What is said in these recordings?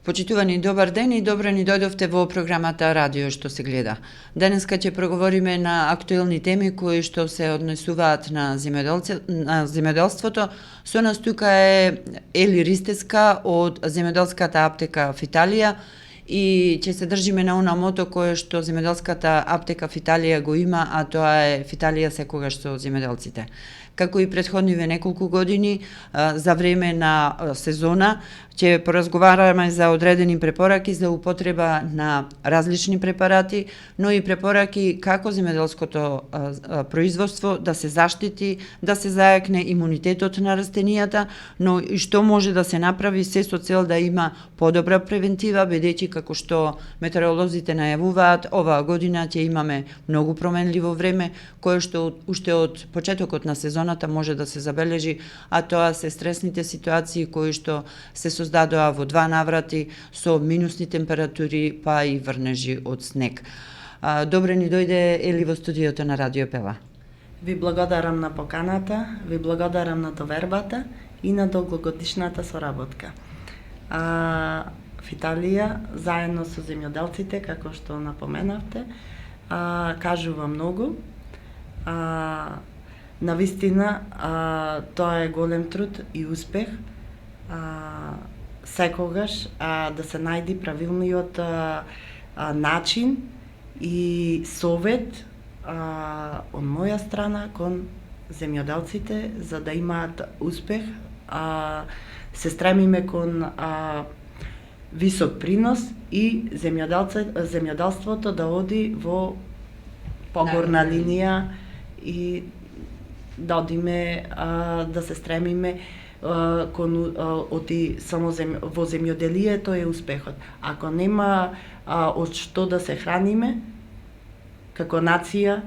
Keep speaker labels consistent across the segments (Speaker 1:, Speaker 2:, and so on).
Speaker 1: Почитувани, добар ден и добро ни дојдовте во програмата Радио што се гледа. Денеска ќе проговориме на актуелни теми кои што се однесуваат на земјоделството. Со нас тука е Ели Ристеска од земјоделската аптека Фиталија и ќе се држиме на она мото кое што земјоделската аптека Фиталија го има, а тоа е Фиталија секогаш со земјоделците. Како и претходниве неколку години, за време на сезона, ќе поразговараме за одредени препораки за употреба на различни препарати, но и препораки како земјоделското производство да се заштити, да се зајакне имунитетот на растенијата, но и што може да се направи се со цел да има подобра превентива, бидејќи како што метеоролозите најавуваат, оваа година ќе имаме многу променливо време, кое што уште од почетокот на сезоната може да се забележи, а тоа се стресните ситуации кои што се создадоа во два наврати со минусни температури, па и врнежи од снег. Добре ни дојде Ели во студиото на Радио Пела.
Speaker 2: Ви благодарам на поканата, ви благодарам на довербата и на долгогодишната соработка. Фиталија, заедно со земјоделците, како што напоменавте, кажува многу. Навистина, тоа е голем труд и успех. Секогаш да се најди правилниот начин и совет од моја страна кон земјоделците за да имаат успех. Се стремиме кон висок принос и земјоделството да оди во погорна линија и да одиме да се стремиме кон оти само во земјоделието е успехот. Ако нема од што да се храниме како нација,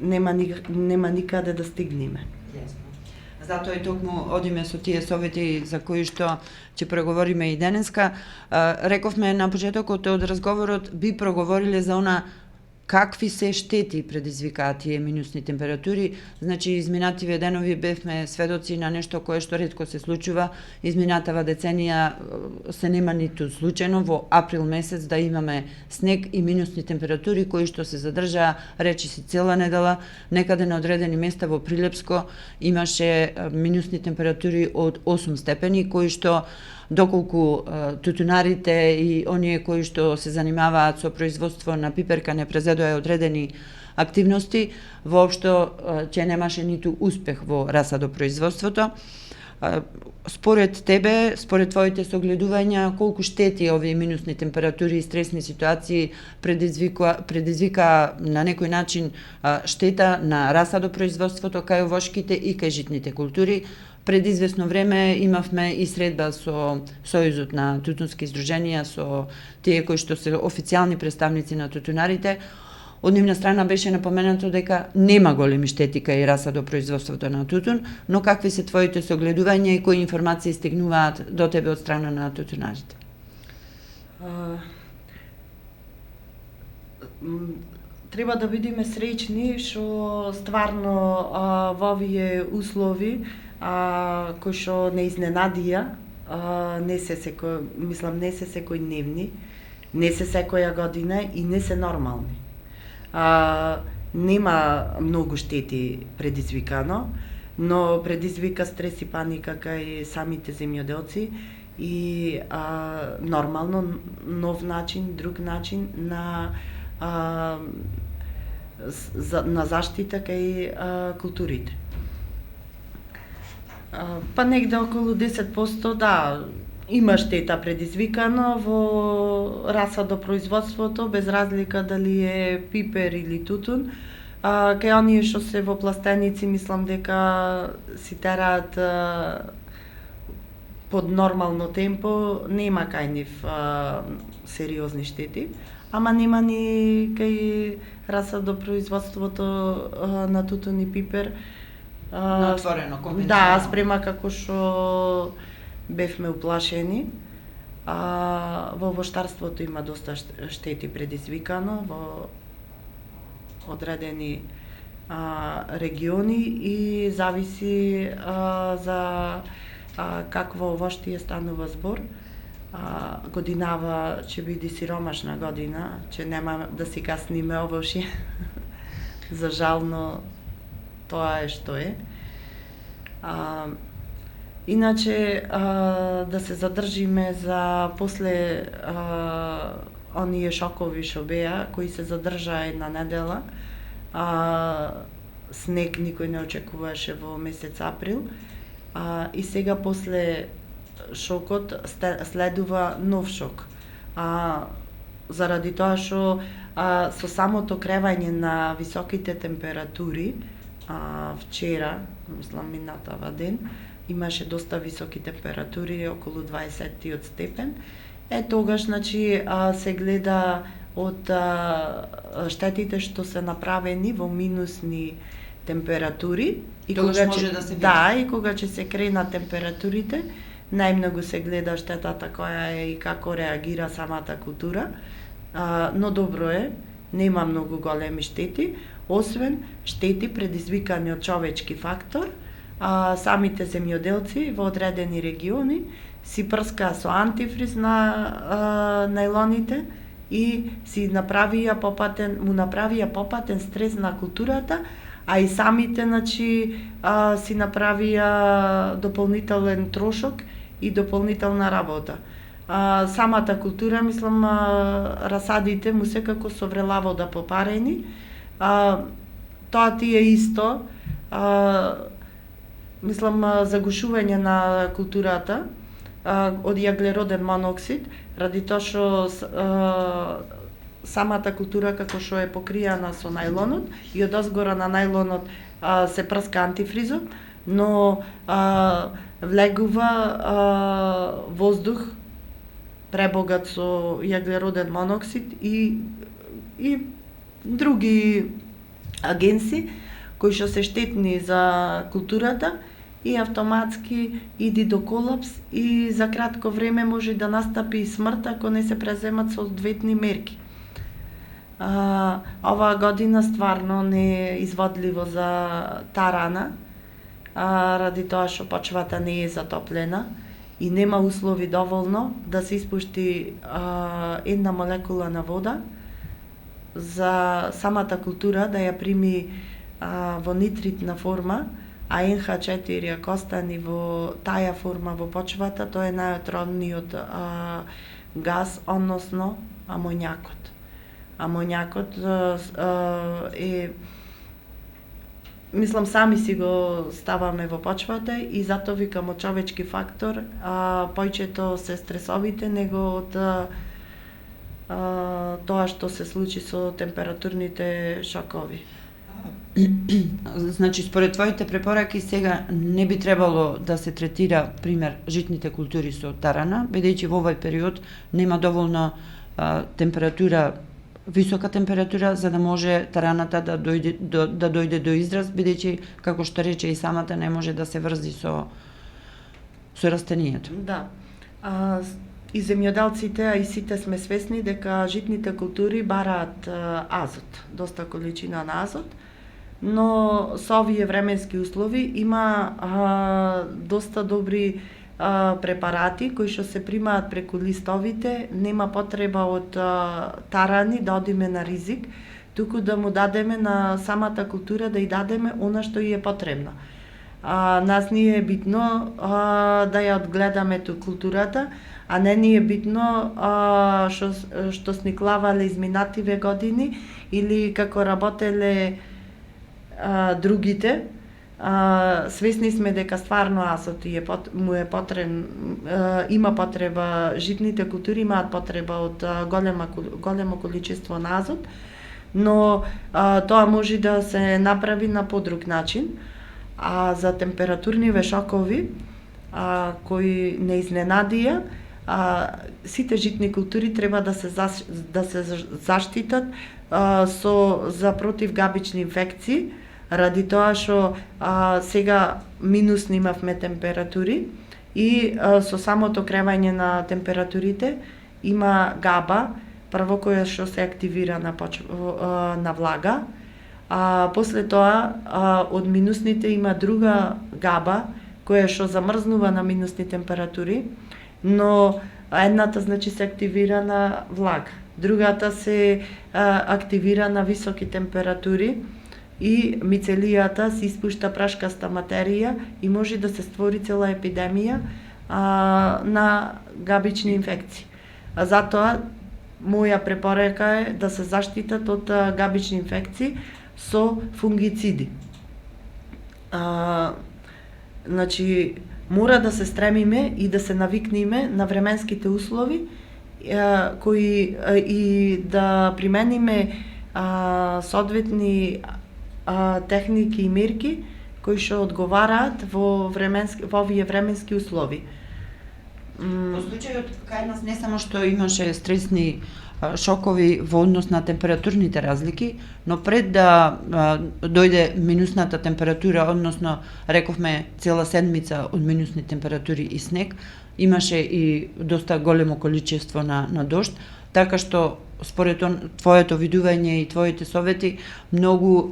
Speaker 2: нема никаде да стигнеме.
Speaker 1: Затоа и токму одиме со тие совети за кои што ќе проговориме и денеска. Рековме на почетокот од разговорот би проговориле за она какви се штети предизвикаат тие минусни температури. Значи, изминативе денови бевме сведоци на нешто кое што ретко се случува. Изминатава деценија се нема ниту случајно во април месец да имаме снег и минусни температури кои што се задржаа речиси цела недела. Некаде на одредени места во Прилепско имаше минусни температури од 8 степени кои што доколку тутунарите и оние кои што се занимаваат со производство на пиперка не презедоа одредени активности, воопшто ќе немаше ниту успех во расадопроизводството. Според тебе, според твоите согледувања, колку штети овие минусни температури и стресни ситуации предизвика на некој начин штета на расадопроизводството кај овошките и кај житните култури? Пред известно време имавме и средба со Сојузот на тутунски издруженија, со тие кои што се официјални представници на тутунарите. Од нивна страна беше напоменато дека нема големи штети кај расадопроизводството на тутун, но какви се твоите согледувања и кои информации стигнуваат до тебе од страна на тутунарите?
Speaker 2: Треба да бидеме среќни што стварно во овие услови кои што не изненадија, не се секојдневни, не се секоја година и не се нормални. Нема многу штети предизвикано, но предизвика стрес и паника кај самите земјоделци и нормално нов начин, друг начин на заштита кај културите. Па негде околу 10% да, има штета предизвикано во расадопроизводството, без разлика дали е пипер или тутун. Кај оние што се во пластеници, мислам дека си тераат под нормално темпо, нема кај нив сериозни штети, ама нема ни кај расадопроизводството на тутун и пипер.
Speaker 1: На отворено, конвенционално.
Speaker 2: Да, спрема како што бевме уплашени. Во воштарството има доста штети предизвикано во одредени региони и зависи за какво воштие станува збор. годинава ќе биде сиромашна година, ќе нема да си касниме овошје. За жално тоа е што е. Иначе да се задржиме за после оние шокови што беа, кои се задржаа една недела. Снег никој не очекуваше во месец април. И сега после шокот следува нов шок. Заради тоа што со самото кревање на високите температури, вчера, мислам минатава ден, имаше доста високи температури, околу 20 степен. Тогаш, значи, се гледа од штетите што се направени во минусни температури. И
Speaker 1: Тогаш може да се види.
Speaker 2: Да, и кога ќе се кренат температурите, најмногу се гледа штетата која е и како реагира самата култура. Но добро е, нема многу големи штети, освен штети предизвикани од човечки фактор. Самите земјоделци во одредени региони си прскаа со антифриз на најлоните и му направија попатен стрес на културата, а и самите, значи, си направија дополнителен трошок и дополнителна работа. Самата култура, мислам, расадите му секако со врела вода попарени. Тоа ти е исто, мислам, загушување на културата од јаглероден моноксид, ради тоа што самата култура како што е покријана со најлонот и од озгора на најлонот се прска антифризот, но влегува воздух пребогат со јаглероден моноксид и други агенси кои што се штетни за културата и автоматски иди до колапс и за кратко време може да настапи и смрт ако не се преземат соодветни мерки. Оваа година стварно не е изводливо за тарана, ради тоа што почвата не е затоплена и нема услови доволно да се испушти една молекула на вода за самата култура да ја прими во нитритна форма, а NH4 ако остани во таа форма во почвата, тоа е најотровниот газ, односно амоњакот. Амоњакот е, мислам, сами си го ставаме во почвата и затоа викам од човечки фактор, појчето се стресовите него од тоа што се случи со температурните шокови.
Speaker 1: Значи, според твоите препораки сега не би требало да се третира, пример, житните култури со тарана, бидејќи во овој период нема доволно температура, висока температура за да може тараната да дојде до израз, бидејќи како што рече и самата не може да се врзи со растенијето.
Speaker 2: Да. И земјоделците, а и сите сме свесни дека житните култури бараат азот, доста количина на азот, но со овие временски услови има доста добри препарати кои што се примаат преку листовите, нема потреба од тарани да одиме на ризик, туку да му дадеме на самата култура да ја дадеме она што ја е потребно. Нас ни е битно да ја одгледаме ту културата, а не ни е битно што сниклавале изминативе години или како работеле другите. Свесни сме дека стварно азот му е потребен, има потреба, житните култури имаат потреба од големо количество на азот, но тоа може да се направи на подруг начин. А за температурниве шокови кои не изненадија, сите житни култури треба да се заштитат за противгабични инфекции, ради тоа што сега минусни имавме температури и со самото кревање на температурите има габа, прво која што се активира на влага, после тоа од минусните има друга габа која што замрзнува на минусни температури, но Едната значи се активира на влага, другата се активира на високи температури и мицелијата се испушта прашкаста материја и може да се створи цела епидемија на габични инфекции. Затоа моја препорака е да се заштитат од габични инфекции со фунгициди. Значи, мора да се стремиме и да се навикнеме на временските услови кои и да примениме соодветни техники и мерки кои што одговараат во овие временски услови.
Speaker 1: Во случајот кај нас не само што имаше стресни шокови во однос на температурните разлики, но пред да дојде минусната температура, односно рековме цела седмица од минусни температури и снег, имаше и доста големо количество на дожд, така што според твоето видување и твоите совети, многу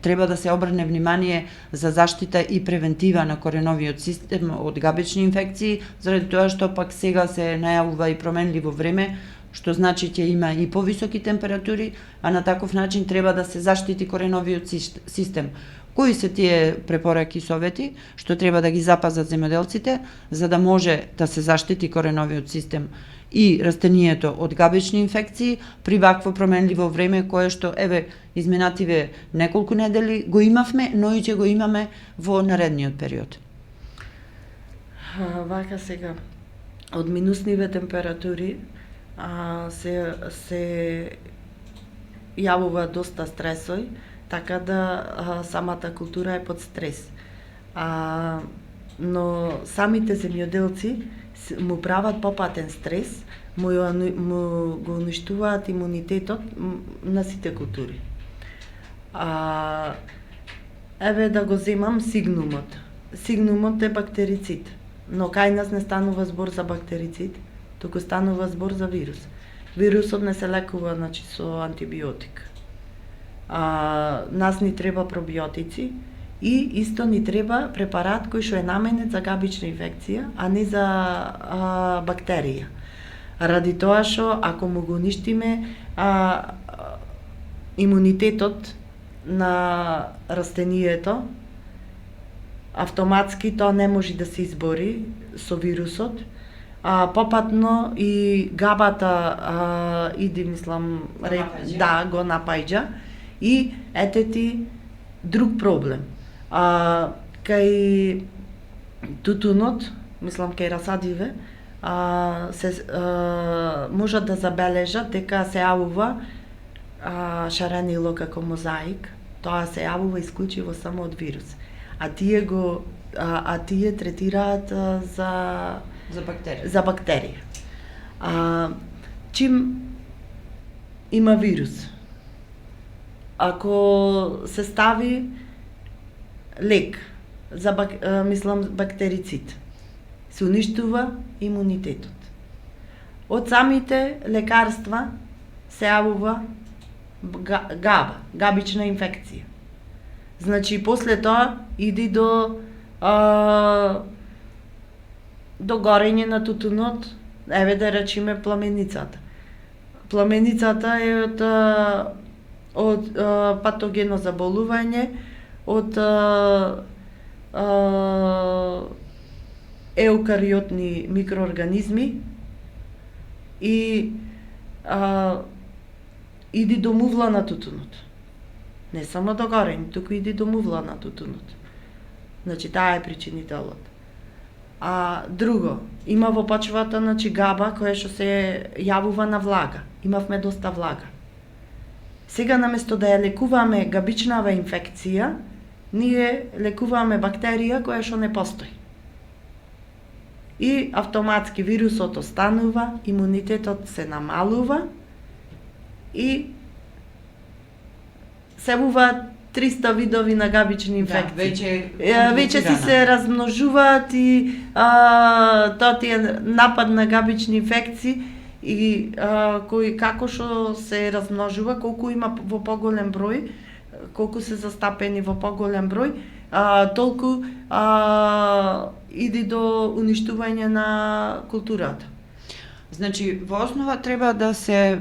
Speaker 1: треба да се обрне внимание за заштита и превентива на кореновиот систем од габични инфекции, заради тоа што пак сега се најавува и променливо време, што значи ќе има и повисоки температури, а на таков начин треба да се заштити кореновиот систем. Кои се тие препораки и совети што треба да ги запазат земјоделците за да може да се заштити кореновиот систем и растението од габични инфекции при вакво променливо време кое што изминативе неколку недели го имавме, но и ќе го имаме во наредниот период?
Speaker 2: Вака сега, од минусниве температури се јавува доста стресој, така да самата култура е под стрес. Но самите земјоделци му прават попатен стрес, му го уништуваат имунитетот на сите култури. Да го земам сигнумот. Сигнумот е бактерицид, но кај нас не станува збор за бактерицид, туку станува збор за вирус. Вирусот не се лекува, значи, со антибиотик. Нас ни треба пробиотици и исто ни треба препарат кој што е наменет за габична инфекција, а не за бактерија. Ради тоа што ако му го уништиме имунитетот на растението, автоматски тоа не може да се избори со вирусот. Попатно и габата го напаѓа и ете ти друг проблем. Кај тутунот, мислам кај расадиве, можат да забележат дека се јавува шаренило како мозаик. Тоа се јавува исклучиво само од вирус. Тие третираат за бактерија. Чим има вирус, ако се стави лек за бактерицид, се уништува имунитетот. Од самите лекарства се јавува габична инфекција. Значи, после тоа иди до горење на тутунот, да речеме пламеницата. Пламеницата е од патогено заболување, од еукариотни микроорганизми и иди до мувла на тутунот. Не само до горење, туку иди до мувла на тутунот. Значи, таа е причинителот. Друго, има во почвата, значи, габа која што се јавува на влага. Имавме доста влага. Сега, наместо да ја лекуваме габичнава инфекција, ние лекуваме бактерија која што не постои. И автоматски вирусот останува, имунитетот се намалува и се буваат 300 видови на габични инфекции. Веќе си се размножуваат и тоа ти е напад на габични инфекции и кој како што се размножува, колку има во поголем број, колку се застапени во поголем број, толку иди до уништување на културата.
Speaker 1: Значи, во основа треба да се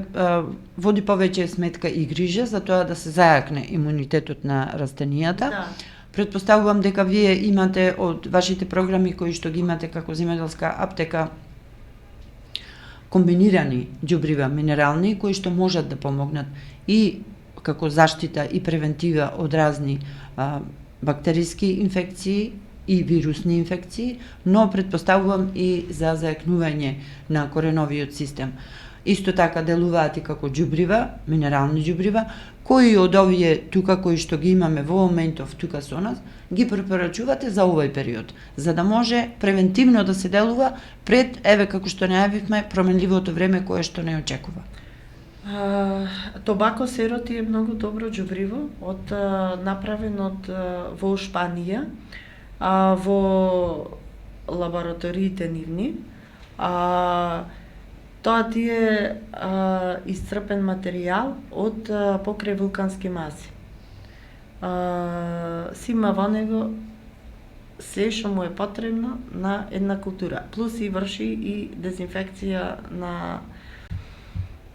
Speaker 1: води повеќе сметка и грижа за тоа да се зајакне имунитетот на растенијата.
Speaker 2: Да.
Speaker 1: Претпоставувам дека вие имате од вашите програми кои што ги имате како земјоделска аптека комбинирани ѓубрива минерални кои што можат да помогнат и како заштита и превентива од разни бактериски инфекции и вирусни инфекции, но претпоставувам и за зајакнување на кореновиот систем. Исто така делуваат и како ѓубрива, минерални ѓубрива, кои од овие тука кои што ги имаме во моментов тука со нас, ги препорачувате за овој период, за да може превентивно да се делува пред, еве како што најавивме, променливото време кое што не очекува.
Speaker 2: Тобако сероти е многу добро ѓубриво, направено во Шпанија, во лабораториите нивни. Тоа ти е исцрпен материјал од покрај вулкански маси. Си има во него се што му е потребно на една култура. Плюс и врши и дезинфекција на...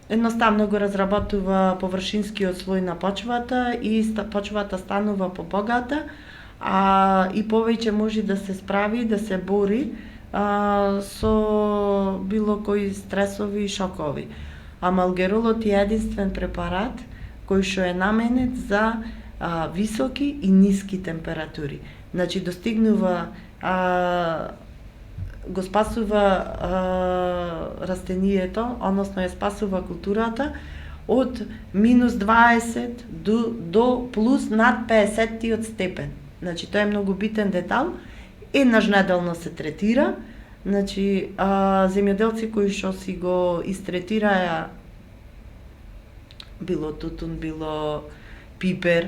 Speaker 2: Едноставно го разработува површинскиот слој на почвата и почвата станува побогата, и повеќе може да се справи, да се бори со било кои стресови и шокови. Амалгеролот е единствен препарат кој што е наменет за високи и ниски температури. Значи достигнува го спасува растението, односно ја спасува културата од минус 20 до плюс над 50 степен. Значи тоа е многу битен детал. Еднаш неделно се третира. Значи земјоделци кои што си го истретираја било тутун, било пипер,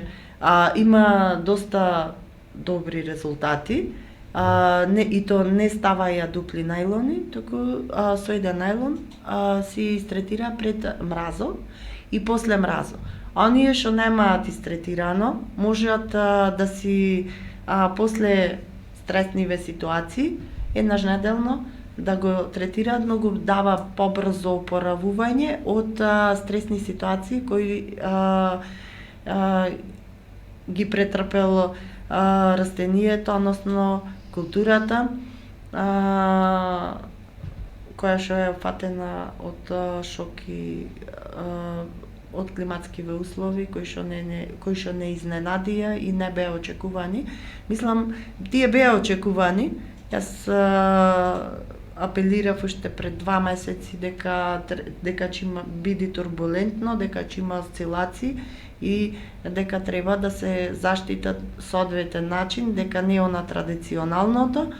Speaker 2: има доста добри резултати. И то не ставаја дупли најлони, туку со еден најлон си истретира пред мразо и после мразо. Оние што немаат истретирано, можат да си после стресниве ситуации, еднаш неделно да го третираат, но го дава побрзо опоравување од стресни ситуации кои ги претрпело растението, односно културата, која што е опфатена од шоки, од климатскиве услови кои што не изненадија и не беа очекувани. Мислам, тие беа очекувани. Јас апелирав уште пред 2 месеци дека ќе биде турбулентно, дека ќе има осцилации и дека треба да се заштитат соодветен начин, дека не е на традиционалното,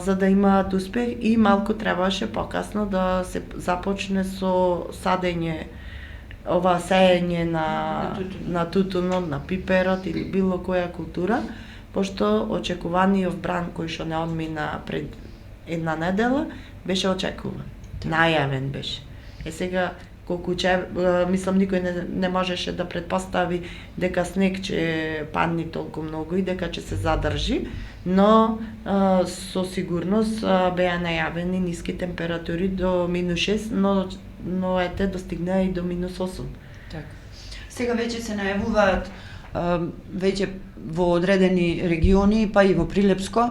Speaker 2: за да имаат успех, и малку требаше покасно да се започне со садење, сеење на тутунот, на пиперот или било која култура, пошто очекуваниот бран кој што не одмина пред една недела беше очекуван. Најавен беше. Сега колку мислам никој не можеше да претпостави дека снег ќе падне толку многу и дека ќе се задржи, но со сигурност беа најавени ниски температури до минус 6, но ете достигнаа и до минус 8.
Speaker 1: Така. Сега веќе се најавуваат веќе во одредени региони, па и во Прилепско,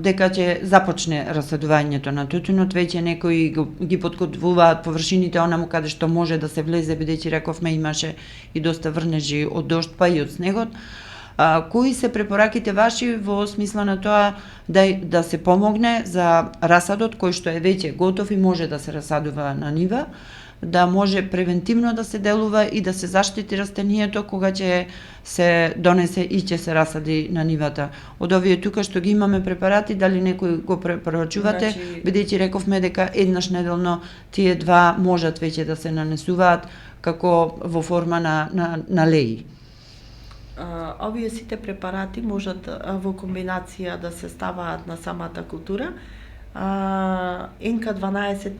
Speaker 1: дека ќе започне расадувањето на тутунот, веќе некои ги подготвуваат површините онаму каде што може да се влезе, бидејќи рековме имаше и доста врнежи од дожд, па и од снегот. Кои се препораките ваши во смисла на тоа да се помогне за расадот кој што е веќе готов и може да се расадува на нива, да може превентивно да се делува и да се заштити растението кога ќе се донесе и ќе се расади на нивата. Од овие тука што ги имаме препарати, дали некој го препорачувате, бидејќи рековме дека еднаш неделно тие два можат веќе да се нанесуваат како во форма на леи.
Speaker 2: Овие сите препарати можат во комбинација да се ставаат на самата култура. НК12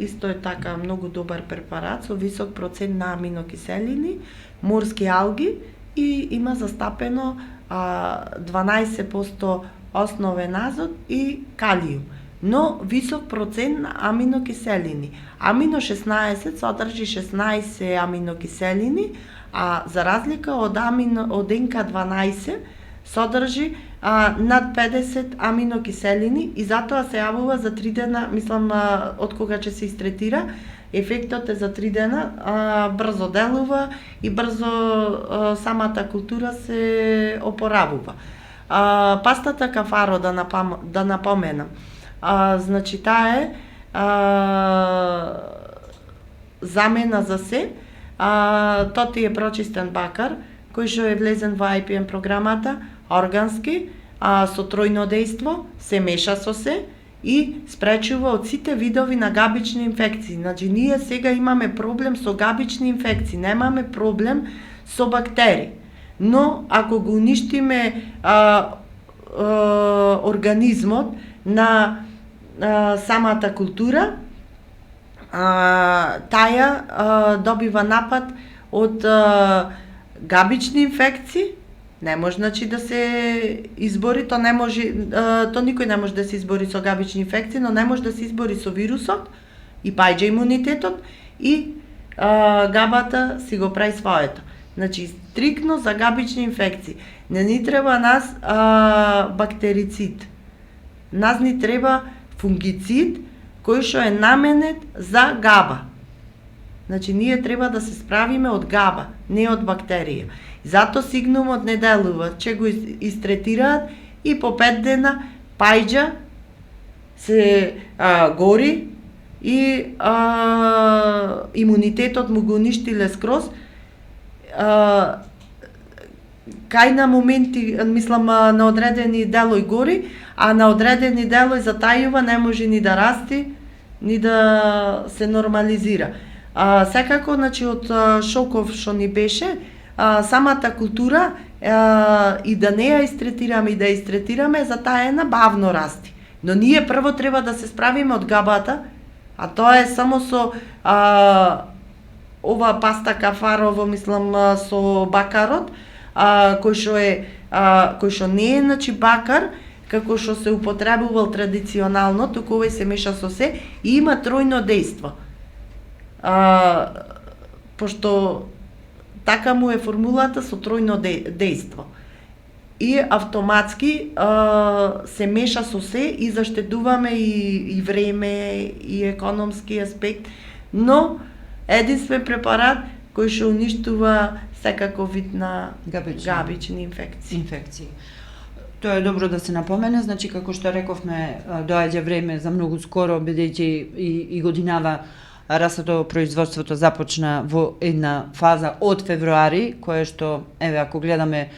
Speaker 2: исто е така многу добар препарат со висок процент на аминокиселини, морски алги и има застапено 12% основен азот и калиум. но висок процент на аминокиселини. Амино 16 содржи 16 аминокиселини, а за разлика од НК12 содржи над 50 аминокиселини и затоа се јавува за 3 дена, мислам, од кога ќе се истретира, ефектот е за 3 дена, брзо делува и брзо самата култура се опоравува. Пастата кафаро, да напоменам, значи таа е замена за се, тоа ти е прочистен бакар, кој што е влезен во IPM програмата, органски, со тројно дејство, се меша со се и спречува од сите видови на габични инфекции. Значи, ние сега имаме проблем со габични инфекции, немаме проблем со бактери. Но, ако го уништиме организмот на самата култура, таја добива напад од габични инфекции, не може, значи, да се избори, то никој не може да се избори со габични инфекции, но не може да се избори со вирусот и паѓа имунитетот и габата си го прави своето. Значи, стрикно за габични инфекции. Не ни треба нас бактерицид. Нас ни треба фунгицид кој што е наменет за габа. Значи, ние треба да се справиме од габа, не од бактерија. Зато сигнумот не делува, че го истретираат и по 5 дена пајџа се гори и имунитетот му го уништиле скроз. Кај на моменти, мислам, на одредени делои гори, а на одредени делои затајува, не може ни да расти, ни да се нормализира. Секако, значи, од шоков што ни беше, самата култура и да не ја истретираме и да ја истретираме, затаена бавно расти. Но ние прво треба да се справиме од габата, а тоа е само со ова паста кафарово, мислам, со бакарот, кој што не е, значи, бакар, како што се употребувал традиционално, туку овој се меша со се и има тројно дејство. Пошто така му е формулата со тројно дејство. И автоматски се меша со се и заштедуваме и време, и економски аспект, но единствен препарат кој што уништува секако вид на габични инфекции.
Speaker 1: Тоа е добро да се напомене, значи, како што рековме, доаѓа време за многу скоро, бидејќи и годинава расадопроизводството започна во една фаза од февруари, кое што, еве, ако гледаме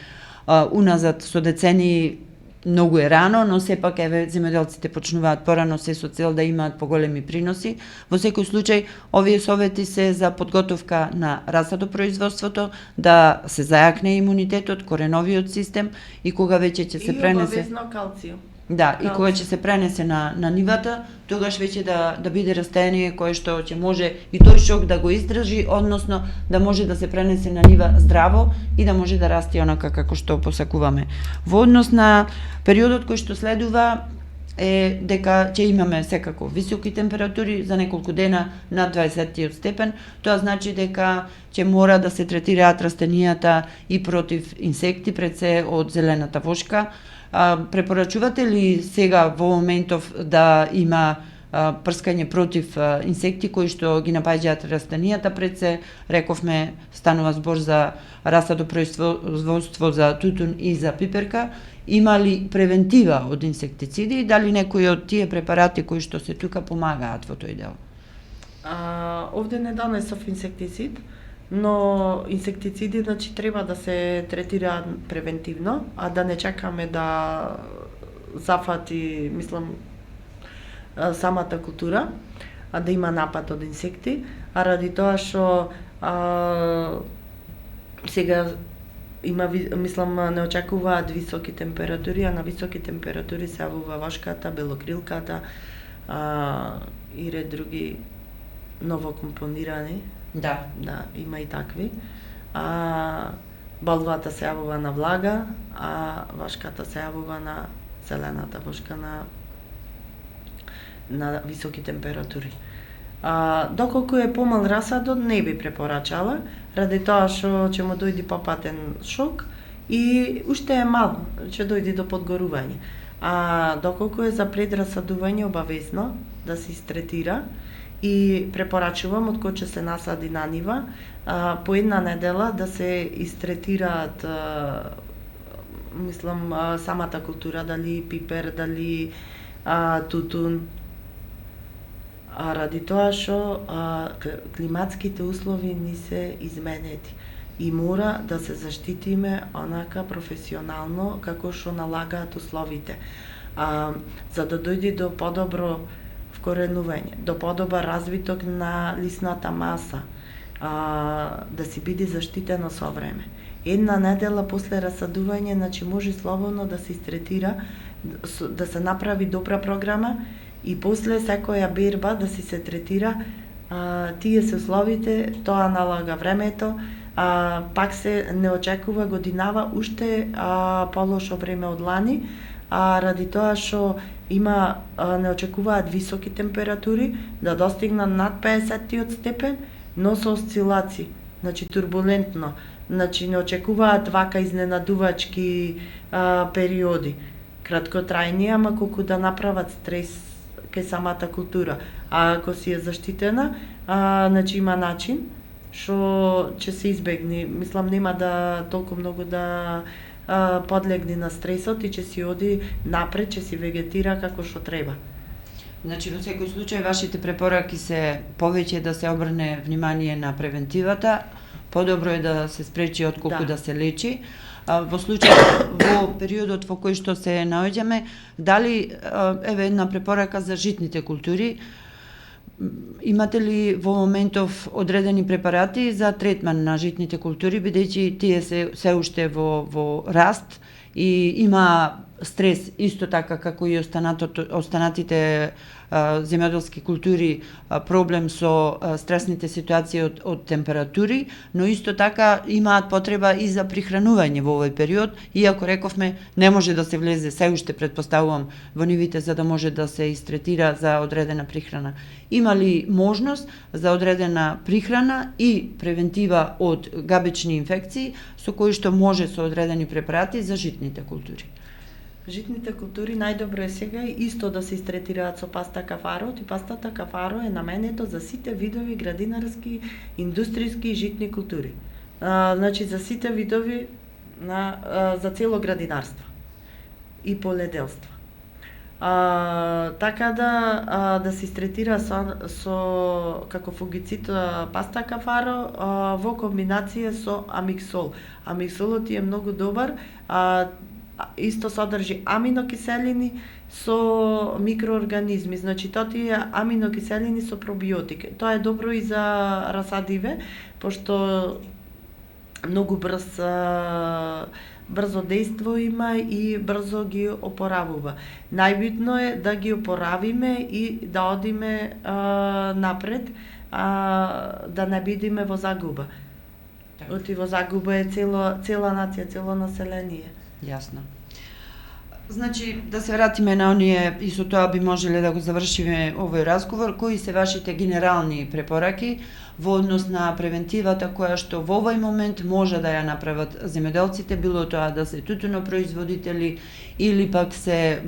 Speaker 1: уназад со децении, многу е рано, но сепак, еве, земјоделците почнуваат порано се со цел да имаат поголеми приноси. Во секој случај, овие совети се за подготовка на расадопроизводството, да се зајакне имунитетот, кореновиот систем и кога веќе ќе се пренесе...
Speaker 2: И обавезно калциум.
Speaker 1: Да, и кога ќе се пренесе на нивата, тогаш веќе да биде растение кое што ќе може и тој шок да го издржи, односно да може да се пренесе на нива здраво и да може да расте онака како што посакуваме. Во однос на периодот кој што следува е дека ќе имаме секако високи температури за неколку дена над 20 степен, тоа значи дека ќе мора да се третираат растенијата и против инсекти, пред се од зелената вошка. Препорачувате ли сега во моментов да има прскање против инсекти кои што ги напаѓаат растенијата? Пред се рековме, станува збор за расадопроизводство за тутун и за пиперка. Има ли превентива од инсектициди и дали некои од тие препарати кои што се тука помагаат во тој дел?
Speaker 2: Овде не донесов инсектицид, но инсектициди, значи, треба да се третираат превентивно, а да не чекаме да зафати, мислам, самата култура, а да има напад од инсекти, а ради тоа што сега има, мислам, не очекуваат високи температури, а на високи температури се јавува вошката, белокрилката и ред други новокомпонирани.
Speaker 1: Да,
Speaker 2: има и такви. Болвата се јавува на влага, а вошката се јавува на зелената вошка на на високи температури. Доколку е помал расадот, не би препорачала, ради тоа што ќе му дојде попатен шок и уште е мал, ќе дојде до подгорување. Доколку е за предрасадување, обавезно да се истретира и препорачувам од кога ќе се насади на нива, по една недела да се истретираат самата култура, дали пипер, дали тутун, ради тоа што климатските услови ни се изменети и мора да се заштитиме онака професионално како што налагаат условите. За да дојде до подобро вкоренување, до подобар развиток на лисната маса, да си биде заштитено со време. Една недела после расадување, значи може слободно да се истретира, да се направи добра програма и после секоја берба да си се третира, тие се условите, тоа налага времето, пак се не очекува годинава уште полошо време од лани, ради тоа што не очекуваат високи температури да достигнат над 50 степен, но со осцилации, значи турбулентно, значи не очекуваат вака изненадувачки периоди, краткотрајни, ама колку да направат стрес кај самата култура. Ако си е заштитена, значи има начин што ќе се избегне, нема да толку многу да подлегне на стресот и ќе си оди напред, ќе си вегетира како што треба.
Speaker 1: Значи, во секој случај, вашите препораки се повеќе да се обрне внимание на превентивата, подобро е да се спречи отколку да се лечи. Во случај, во периодот во кој што се наоѓаме, дали една препорака за житните култури, имате ли во моментов одредени препарати за третман на житните култури, бидејќи тие се уште во раст и има стрес исто така како и останатите земјоделски култури, проблем со стресните ситуации од температури, но исто така имаат потреба и за прихранување во овој период, иако рековме не може да се влезе, се уште предпоставувам, во нивите за да може да се истретира за одредена прихрана. Има ли можност за одредена прихрана и превентива од габични инфекции со кои што може со одредени препарати за житните култури?
Speaker 2: Житните култури најдобро е сега исто да се истретираат со паста кафаро, и пастата кафаро е наменето за сите видови градинарски, индустријски и житни култури. Значи за сите видови за цело градинарство и поледелство. Така да се истретира со како фугицид паста кафаро во комбинација со амиксол. Амиксолот е многу добар, исто содржи аминокиселини со микроорганизми, значи тие аминокиселини со пробиотик. Тоа е добро и за расадиве, пошто многу брзо дејство има и брзо ги опоравува. Најбитно е да ги опоравиме и да одиме напред, да не бидеме во загуба. Оти во загуба е цела нација, цело население.
Speaker 1: Јасно. Значи, да се вратиме на оние, и со тоа би можеле да го завршиме овој разговор, кои се вашите генерални препораки во однос на превентивата која што во овој момент може да ја направат земјоделците, било тоа да се тутунопроизводители или пак се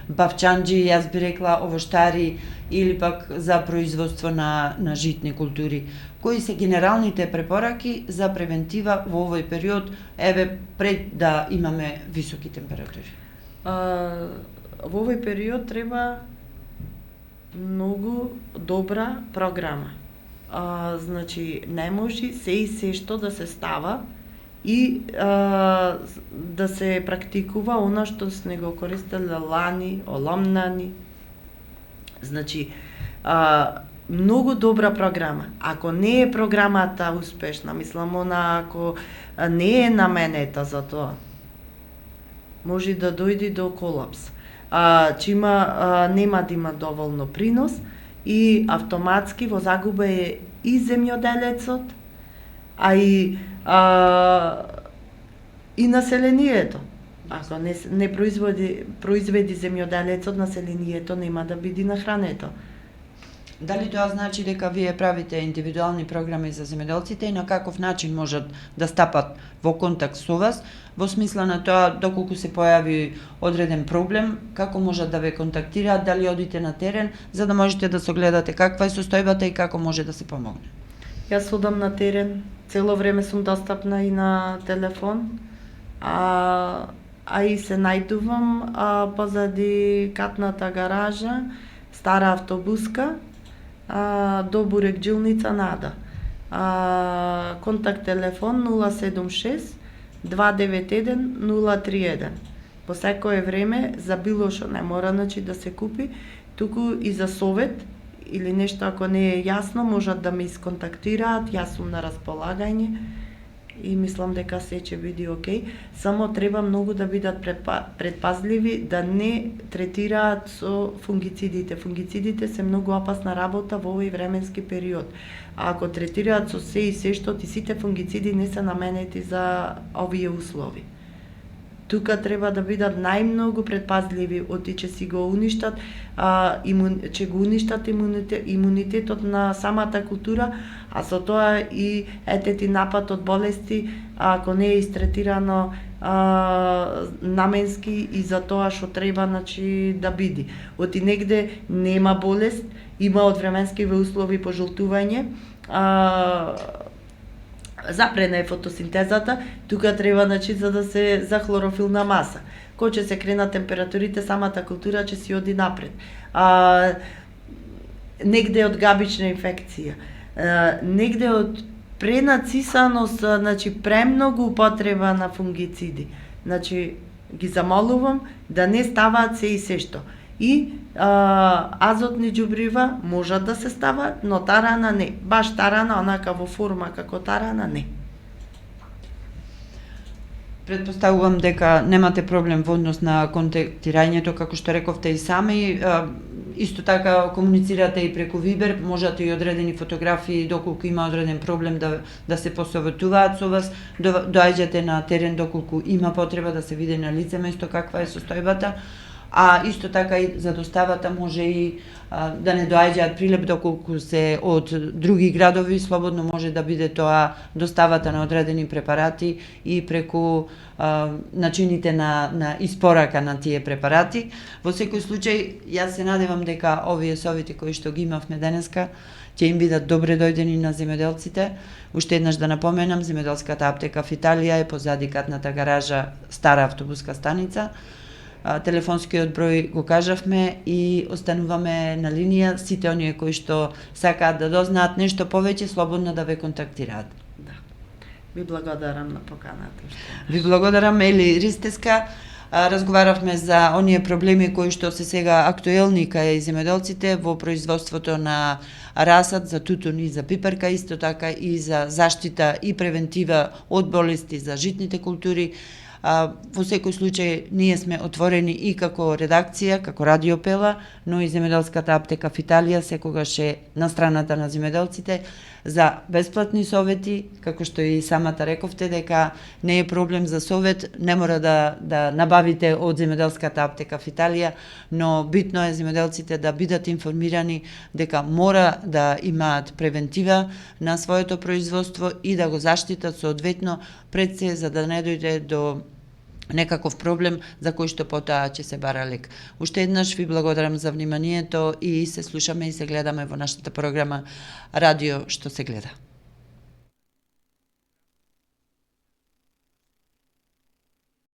Speaker 1: бавчанџи, јас би рекла овоштари, или пак за производство на житни култури. Кои се генералните препораки за превентива во овој период, пред да имаме високи температури?
Speaker 2: Во овој период треба многу добра програма. Значи, не може се и се што да се става и да се практикува она што сме го користеле лани, оломнани. Значи, многу добра програма. Ако не е програмата успешна, ако не е наменета за тоа, може да дојде до колапс. Нема да има доволно принос и автоматски во загуба е и земјоделецот, и населението. Ако не произведи земјоделецот, населението нема да биде нахрането.
Speaker 1: Дали тоа значи дека вие правите индивидуални програми за земјоделците и на каков начин можат да стапат во контакт со вас, во смисла на тоа доколку се појави одреден проблем, како можат да ве контактираат, дали одите на терен, за да можете да согледате каква е состојбата и како може да се помогне?
Speaker 2: Јас одам на терен, цело време сум достапна и на телефон, а и се најдувам позади катната гаража, стара автобуска, до Бурек Джилница Нада. Контакт телефон 076 291 031. По секое време за било што не мора да се купи, туку и за совет или нешто ако не е јасно, можат да ме исконтактираат, јас сум на располагање и мислам дека се ќе биде окей. Само треба многу да бидат предпазливи да не третираат со фунгицидите. Фунгицидите се многу опасна работа во овој временски период. А ако третираат со се и се што, сите фунгициди не се наменети за овие услови. Тука треба да бидат најмногу предпазливи, оти ќе си го уништат, ќе го уништат имунитетот на самата култура, а со тоа и етети напад од болести, ако не е истретирано наменски и за тоа што треба да биде. Оти негде нема болест, има од временскиве услови пожолтување, запрена е фотосинтезата, тука треба за да се за хлорофилна маса. Кога ќе се кренат температурите, самата култура ќе си оди напред. Негде од габична инфекција, негде од пренацисаност, премногу употреба на фунгициди. Ги замолувам да не ставаат се и се што. И азотни џубрива можат да се стават, но тарана не. Баш тарана, онака во форма како тарана, не.
Speaker 1: Предпоставувам дека немате проблем во однос на контактирањето, како што рековте и сами. Исто така комуницирате и преку Вибер, можете и одредени фотографии, доколку има одреден проблем да се посоветуваат со вас, доаѓате на терен доколку има потреба да се види на лице место каква е состојбата. А исто така и за доставата може и да не доаѓаат Прилеп доколку се од други градови, слободно може да биде тоа доставата на одредени препарати и преку начините на испорака на тие препарати. Во секој случај, јас се надевам дека овие совети кои што ги имавме денеска ќе им бидат добре дојдени на земјоделците. Уште еднаш да напоменам, земјоделската аптека в Италија е позади катната гаража, стара автобуска станица. Телефонскиот број го кажавме и остануваме на линија. Сите оние кои што сакаат да дознаат нешто повеќе, слободно да ве контактираат.
Speaker 2: Да. Ви благодарам на поканата.
Speaker 1: Ви благодарам, Ели Ристеска. Разговаравме за оние проблеми кои што се сега актуелни кај земјоделците во производството на расат, за тутун и за пиперка, исто така и за заштита и превентива од болести за житните култури. Во секој случај ние сме отворени и како редакција, како Радио Пела, но и земјоделската аптека в Италија секогаш е на страната на земјоделците за бесплатни совети, како што и самата рековте дека не е проблем за совет, не мора да набавите од земјоделската аптека в Италија, но битно е земјоделците да бидат информирани дека мора да имаат превентива на своето производство и да го заштитат соодветно пред се, за да не дојде до некаков проблем за кој што потоа ќе се бара лек. Уште еднаш ви благодарам за вниманието и се слушаме и се гледаме во нашата програма Радио што се гледа.